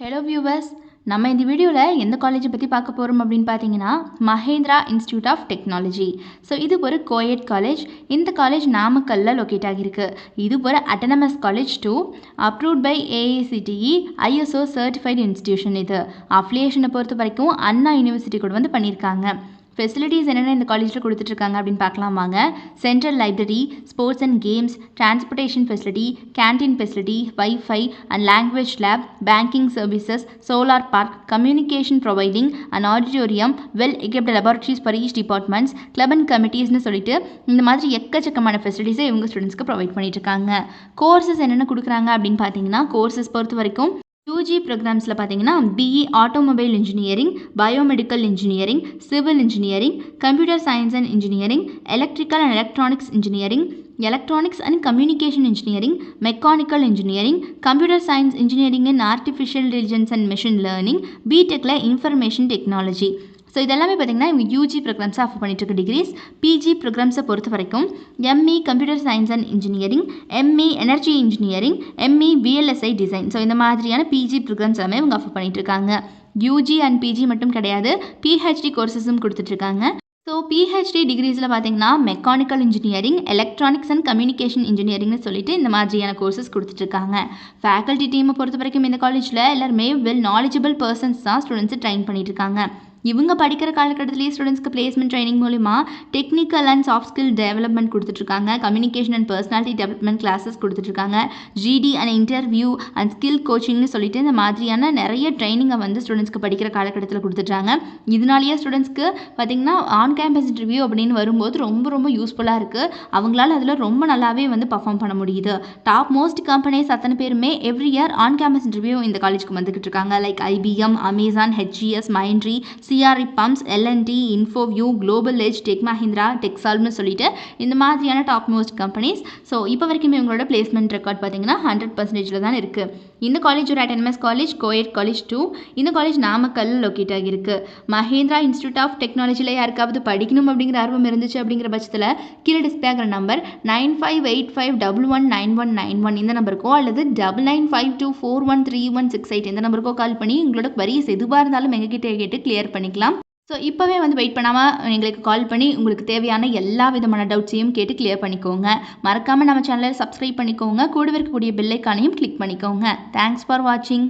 Hello viewers, நம்ம இந்த வீடியோவில் எந்த காலேஜை பற்றி பார்க்க போகிறோம் அப்படின்னு பார்த்தீங்கன்னா Mahendra institute of technology. So இது ஒரு கோயட் காலேஜ். இந்த காலேஜ் நாமக்கல்லில் லொக்கேட் ஆகியிருக்கு. இது ஒரு autonomous college too, approved by AICTE ISO certified institution. இது அஃபிலியேஷனை பொறுத்த வரைக்கும் அண்ணா யூனிவர்சிட்டி கூட வந்து பண்ணியிருக்காங்க. ஃபெசிலிட்டிஸ் என்னென்ன இந்த காலேஜில் கொடுத்துட்ருக்காங்க அப்படின்னு பார்க்கலாம் வாங்க. Central library, sports and games, transportation facility, canteen facility, wifi and language lab, banking services, solar park, communication providing and auditorium, well equipped laboratories for each departments, club and கமிட்டிஸ்னு சொல்லிட்டு இந்த மாதிரி எக்கச்சக்கமான ஃபெசிலிட்டிஸை இவங்க ஸ்டூடெண்ட்ஸ்க்கு ப்ரொவைட் பண்ணிட்டு இருக்காங்க. கோர்சஸ் என்னென்ன கொடுக்குறாங்க அப்படின்னு பார்த்தீங்கன்னா, கோர்சஸ் பொறுத்த வரைக்கும் யூஜி ப்ரோக்ராம்ஸில் பார்த்தீங்கன்னா BE automobile engineering, biomedical engineering, civil engineering, computer science and engineering, electrical and electronics engineering, electronics and communication engineering, mechanical engineering, computer science engineering and artificial intelligence and machine learning, பிடெக்கில் information technology. So இதெல்லாமே பார்த்திங்கன்னா இவங்க UG ப்ரோக்ராம்ஸை offer பண்ணிட்டு இருக்க decrease. PG ப்ரோக்ராம்ஸை பொறுத்த வரைக்கும் ME computer science and engineering, ME energy engineering, ME VLSI design. So இந்த மாதிரியான பிஜி ப்ரோக்ராம்ஸ் எல்லாமே இவங்க ஆஃபர் பண்ணிட்டு இருக்காங்க. யூஜி அண்ட் பிஜி மட்டும் கிடையாது, பிஹெச்டி கோர்சஸும் கொடுத்துட்ருக்காங்க. ஸோ பிஹெச்டி டிகிரிஸில் பார்த்தீங்கன்னா mechanical engineering, electronics and communication இன்ஜினியரிங்னு சொல்லிட்டு இந்த மாதிரியான கோர்சஸ் கொடுத்துட்ருக்காங்க. ஃபேக்கல்ட்டி டீமை பொறுத்த வரைக்கும் இந்த காலேஜில் எல்லாருமே வெல் நாலேஜபிள் பர்சன்ஸ் தான் ஸ்டூடெண்ட்ஸை ட்ரைன் பண்ணிட்டு இருக்காங்க. இவங்க படிக்கிற காலகட்டத்திலேயே ஸ்டூடெண்ட்ஸ்க்கு பிளேஸ்மெண்ட் ட்ரைனிங் மூலிமா technical and soft skill development கொடுத்துட்ருக்காங்க. Communication and personality development classes கொடுத்துட்ருக்காங்க. GD and interview and skill கோச்சிங்னு சொல்லிட்டு இந்த மாதிரியான நிறைய ட்ரைனிங்கை வந்து ஸ்டூடெண்ட்ஸ்க்கு படிக்கிற காலகட்டத்தில் கொடுத்துட்றாங்க. இதனாலேயே ஸ்டூடெண்ட்ஸ்க்கு பார்த்திங்கன்னா ஆன் கேம்பஸ் இன்டர்வியூ அப்படின்னு வரும்போது ரொம்ப ரொம்ப யூஸ்ஃபுல்லாக இருக்குது. அவங்களால அதில் ரொம்ப நல்லாவே வந்து பர்ஃபார்ம் பண்ண முடியுது. டாப் மோஸ்ட் கம்பெனிஸ் அத்தனை பேருமே every year on campus interview இந்த காலேஜுக்கு வந்துக்கிட்டு இருக்காங்க. Like IBM, Amazon, HES, Mindtree, CRE pumps, L and T, Infoview, Global Edge, Tech Mahindra, டெக்ஸால்னு சொல்லிட்டு இந்த மாதிரியான டாப் மோஸ்ட் கம்பெனிஸ். ஸோ இப்போ வரைக்கும் இவங்களோட பிளேஸ்மெண்ட் ரெக்கார்ட் பார்த்தீங்கன்னா 100% தான் இருக்குது. இந்த காலேஜ் ஒரு அட்டானமஸ் காலேஜ், கோயட் காலேஜ் டூ. இந்த காலேஜ் நாமக்கல் லொக்கேட் ஆகியிருக்கு. மஹேந்திரா இன்ஸ்டியூட் ஆஃப் டெக்னாலஜியில் யாருக்காவது படிக்கணும் அப்படிங்கிற ஆர்வம் இருந்துச்சு அப்படிங்கிற பட்சத்தில் கீழே டிஸ்பிளே ஆகிற நம்பர் 9585119191 இந்த நம்பருக்கோ அல்லது 9952413168 இந்த நம்பருக்கோ கால் பண்ணி உங்களோட queries எதுவாக இருந்தாலும் எங்ககிட்ட கேட்டு கிளியர் பண்ணிக்கலாம். ஸோ இப்போவே வந்து வெயிட் பண்ணாமல் எங்களுக்கு கால் பண்ணி உங்களுக்கு தேவையான எல்லா விதமான டவுட்ஸையும் கேட்டு கிளியர் பண்ணிக்கோங்க. மறக்காமல் நம்ம சேனலை சப்ஸ்கிரைப் பண்ணிக்கோங்க. கூடவே இருக்கக்கூடிய பெல் ஐக்கானையும் கிளிக் பண்ணிக்கோங்க. தேங்க்ஸ் ஃபார் வாட்சிங்.